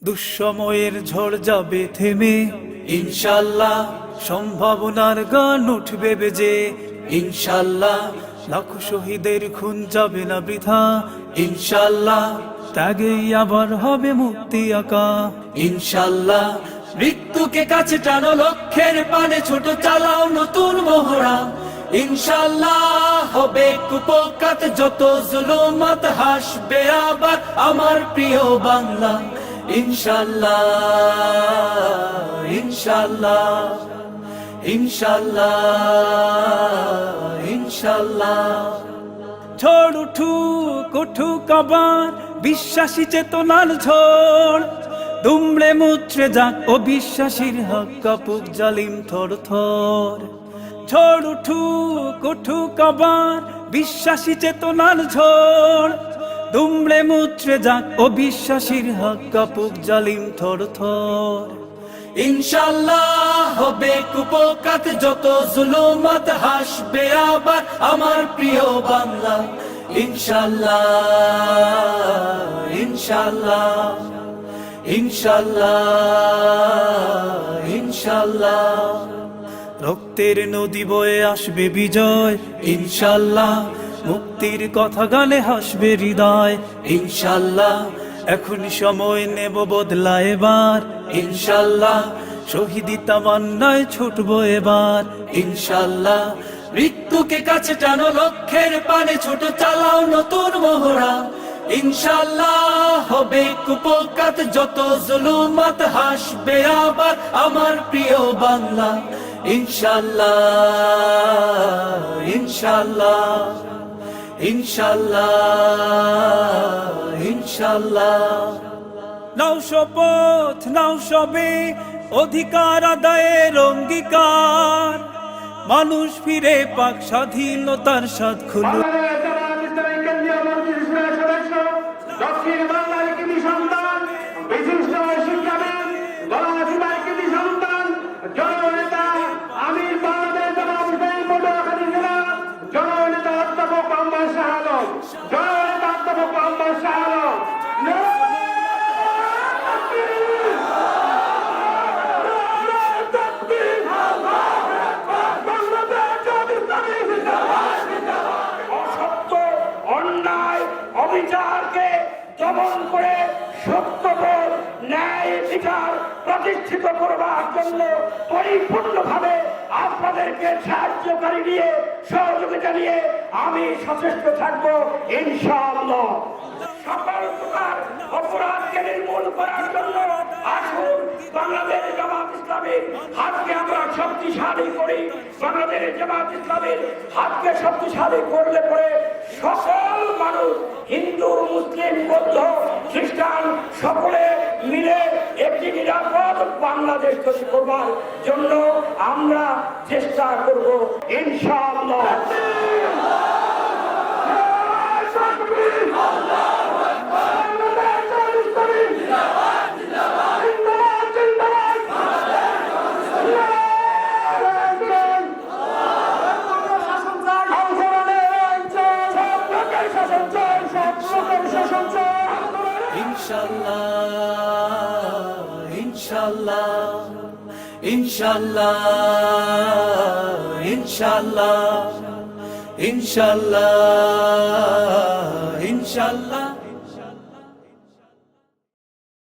দুঃসময়ের ঝড় যাবে থেমে, ইনশাল্লাহ সম্ভাবনার গান উঠবে বেজে। ইনশাল্লাহ লাখো শহীদের খুন যাবে না বৃথা, ইনশাল্লাহ ত্যাগেই আবার হবে মুক্তি আঁকা। ইনশাল্লাহ মৃত্যুকে কাছে টানো, লক্ষ্যের পানে ছোট চালাও নতুন মহড়া। ইনশাল্লাহ হবে কুপোকাত যত জুলুমাত, হাসবে আবার আমার প্রিয় বাংলা। ইনশাল্লাহ ইনশাল্লাহ ইনশাল্লাহ ইনশাল্লাহ। ঝড় উঠুক উঠুক আবার বিশ্বাসী চেতনার ঝড়, দুমড়ে মুচড়ে যাক অবিশ্বাসীর হাত, কাঁপুক জালিম থর থর। ঝড় উঠুক উঠুক আবার বিশ্বাসী চেতনার ঝড়, দুমড়ে মুচড়ে যাক অবিশ্বাসীর হাত, কাঁপুক জালিম থর থর। ইনশাল্লাহ হবে কুপোকাত যত জুলুমাত, হাসবে আবার আমার প্রিয় বাংলা। ইনশাল্লাহ ইনশাল্লাহ ইনশাল্লাহ ইনশাল্লাহ। রক্তের নদী বয়ে আসবে বিজয়, ইনশাল্লাহ মুক্তির কথা গালে হাসবে হৃদয়। ইনশাল্লাহ এখনই সময় নেব বদলা এবার, ইনশাল্লাহ শহীদি তামান্নায় ছুটবো এবার। ইনশাল্লাহ মৃত্যুকে কাছে টানো, লক্ষ্যের পানে ছোট চালাও নতুন মহড়া। ইনশাল্লাহ হবে কুপোকাত যত জুলুমাত, হাসবে আবার আমার প্রিয় বাংলা। ইনশাল্লাহ ইনশাল্লাহ ইনশাল্লাহ ইনশাল্লাহ। নাও শপথ নাও সবে অধিকার আদায়ের অঙ্গীকার, মানুষ ফিরে পাক স্বাধীনতার স্বাদ খুলুক। দক্ষিণ বাংলার কৃতি সন্তান, বিশিষ্ট শিক্ষাবিদ, গণাধিকার কৃতি সন্তান, জননেতা আমির বাংলাদেশ জামাত ইসলামী পটুয়াখালী জেলা, জননেতা অধ্যাপক আম্বার শাহ আলম, জননেতা অধ্যাপক আম্বার শাহ আলম। অসত্য অন্যায় অবিচারকে দমন করে সত্যবোধ ন্যায় বিচার প্রতিষ্ঠিত করবার জন্য পরিপূর্ণভাবে আপনাদেরকে সাহায্যকারী নিয়ে সহযোগিতা নিয়ে আমি সচেষ্ট থাকবো ইনশাআল্লাহ। সকল প্রকার অপরাধকে নির্মূল করার জন্য আসুন বাংলাদেশ জামাত ইসলামীর হাতকে আমরা শক্তিশালী করি। বাংলাদেশ জামাত ইসলামীর হাতকে শক্তিশালী করলে পরে সকল মানুষ, হিন্দু মুসলিম বৌদ্ধ খ্রিস্টান সকলে মিলে একটি নিরাপদ বাংলাদেশ তৈরি করবার জন্য আমরা চেষ্টা করব ইনশাআল্লাহ। ইনশাল্লাহ ইনশাল্লাহ ইনশাল্লাহ ইনশাল্লাহ ইনশাল্লাহ ইনশাল্লাহ।